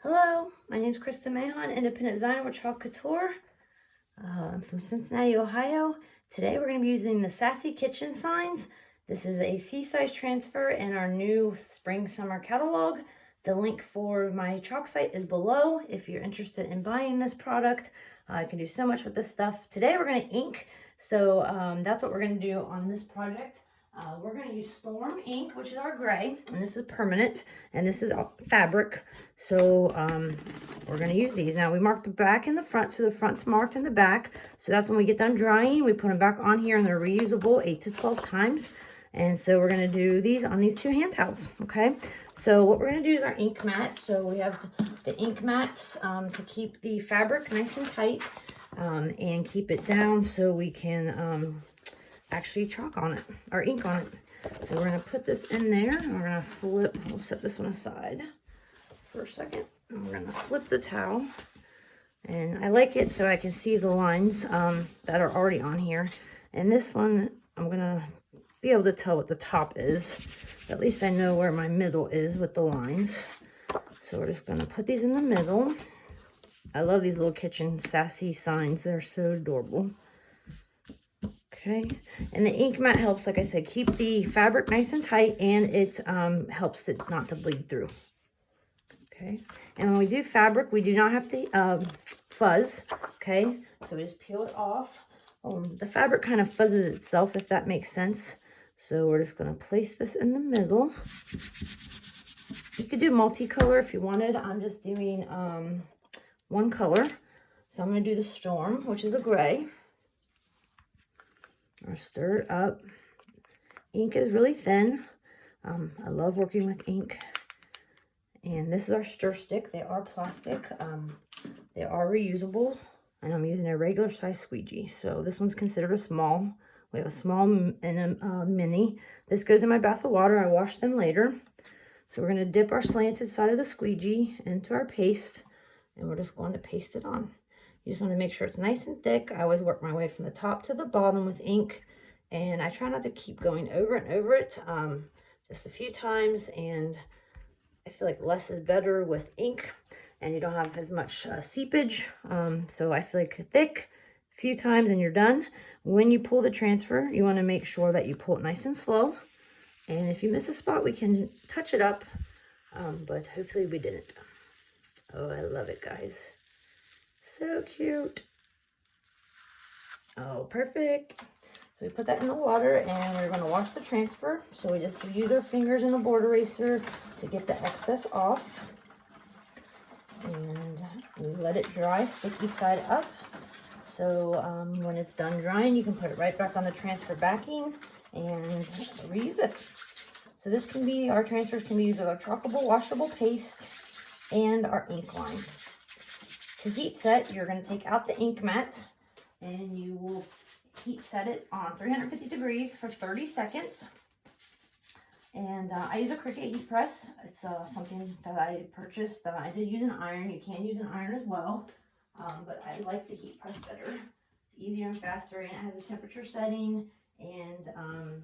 Hello, my name is Krista Mahon, independent designer with Couture. I'm from Cincinnati, Ohio. Today we're going to be using the Sassy Ktichen signs. This is a C-size transfer in our new spring-summer catalog. The link for my chalk site is below if you're interested in buying this product. I can do so much with this stuff. Today we're going to ink, so that's what we're going to do on this project. We're going to use Storm ink, which is our gray, and this is permanent, and this is fabric. So we're going to use these. Now we marked the back and the front, so the front's marked in the back. So that's when we get done drying, we put them back on here, and they're reusable 8 to 12 times. And so we're going to do these on these 2 hand towels, okay? So what we're going to do is our ink mat. So we have the ink mats to keep the fabric nice and tight and keep it down so we can actually chalk on it, or ink on it. So we're going to put this in there, and we're going to flip, we'll set this one aside for a second, and we're going to flip the towel. And I like it so I can see the lines that are already on here. And this one, I'm going to be able to tell what the top is. At least I know where my middle is with the lines. So we're just going to put these in the middle. I love these little Ktichen Sassy signs. They're so adorable. Okay, and the ink mat helps, like I said, keep the fabric nice and tight, and it helps it not to bleed through. Okay, and when we do fabric, we do not have to fuzz. Okay, so we just peel it off. The fabric kind of fuzzes itself, if that makes sense. So we're just going to place this in the middle. You could do multicolor if you wanted. I'm just doing one color. So I'm going to do the Storm, which is a gray. I'll stir it up. Ink is really thin. I love working with ink. And this is our stir stick. They are plastic. They are reusable. And I'm using a regular size squeegee. So this one's considered a small. We have a small and a mini. This goes in my bath of water. I wash them later. So we're going to dip our slanted side of the squeegee into our paste. And we're just going to paste it on. You just want to make sure it's nice and thick. I always work my way from the top to the bottom with ink. And I try not to keep going over and over it. Just a few times. And I feel like less is better with ink. And you don't have as much seepage. So I feel like thick, a few times, and you're done. When you pull the transfer, you want to make sure that you pull it nice and slow. And if you miss a spot, we can touch it up. But hopefully we didn't. Oh, I love it, guys. So cute. Oh, perfect. So we put that in the water, and we're going to wash the transfer. So we just use our fingers and a board eraser to get the excess off. And we let it dry, sticky side up. So when it's done drying, you can put it right back on the transfer backing and reuse it. So this can be, our transfers can be used with our chalkable, washable paste and our ink line. To heat set, you're going to take out the ink mat, and you will heat set it on 350 degrees for 30 seconds. And I use a Cricut heat press. It's something that I purchased. I did use an iron. You can use an iron as well, but I like the heat press better. It's easier and faster, and it has a temperature setting, and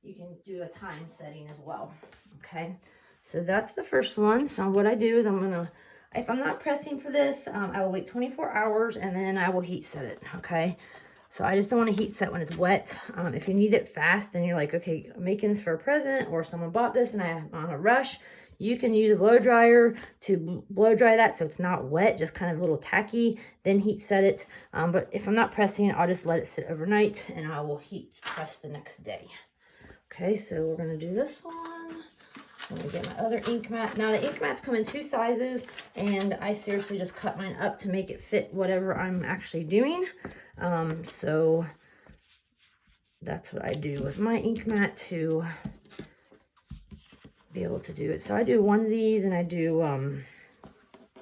you can do a time setting as well. Okay, so that's the first one. So what I do is I'm going to, if I'm not pressing for this, I will wait 24 hours and then I will heat set it, okay? So I just don't want to heat set when it's wet. If you need it fast and you're like, okay, I'm making this for a present, or someone bought this and I'm on a rush, you can use a blow dryer to blow dry that so it's not wet, just kind of a little tacky, then heat set it. But if I'm not pressing, I'll just let it sit overnight and I will heat press the next day. Okay, so we're going to do this one. I'm going to get my other ink mat. Now, the ink mats come in 2 sizes, and I seriously just cut mine up to make it fit whatever I'm actually doing. So that's what I do with my ink mat to be able to do it. So I do onesies, and I do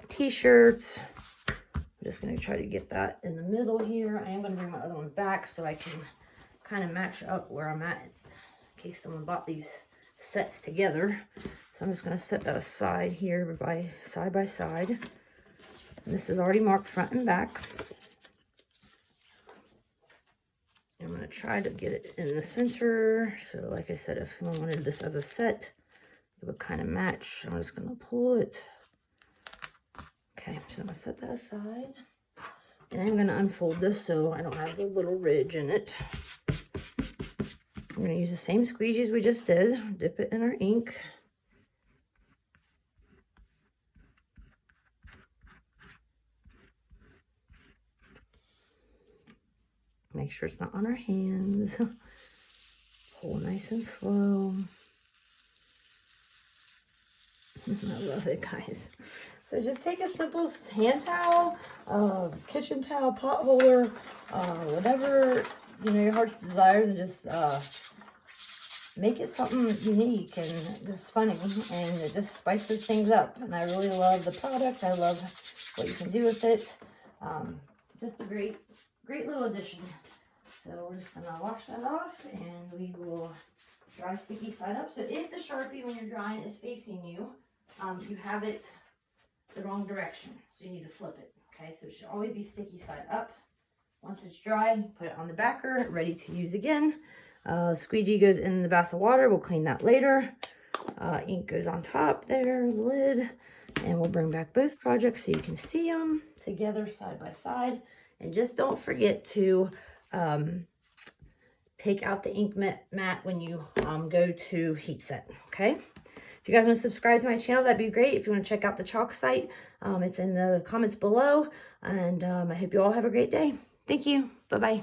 t-shirts. I'm just going to try to get that in the middle here. I am going to bring my other one back so I can kind of match up where I'm at in case someone bought these sets together. So I'm just going to set that aside here by side. And this is already marked front and back. I'm going to try to get it in the center. So like I said, if someone wanted this as a set, it would kind of match. I'm just going to pull it Okay, so I'm gonna set that aside. And I'm gonna unfold this so I don't have the little ridge in it. I'm gonna use the same squeegees we just did. Dip it in our ink. Make sure it's not on our hands. Pull nice and slow. I love it, guys. So just take a simple hand towel, kitchen towel, pot holder, whatever your heart's desires, and just make it something unique and just funny, and it just spices things up. And I really love the product. I love what you can do with it. Just a great little addition. So we're just gonna wash that off, and we will dry sticky side up. So if the Sharpie, when you're drying, is facing you, you have it the wrong direction, so you need to flip it. Okay, so it should always be sticky side up. Once it's dry, put it on the backer, ready to use again. Squeegee goes in the bath of water. We'll clean that later. Ink goes on top there, the lid, and we'll bring back both projects so you can see them together side by side. And just don't forget to take out the ink mat when you go to heat set. Okay. If you guys want to subscribe to my channel, that'd be great. If you want to check out the chalk site, it's in the comments below. And I hope you all have a great day. Thank you. Bye-bye.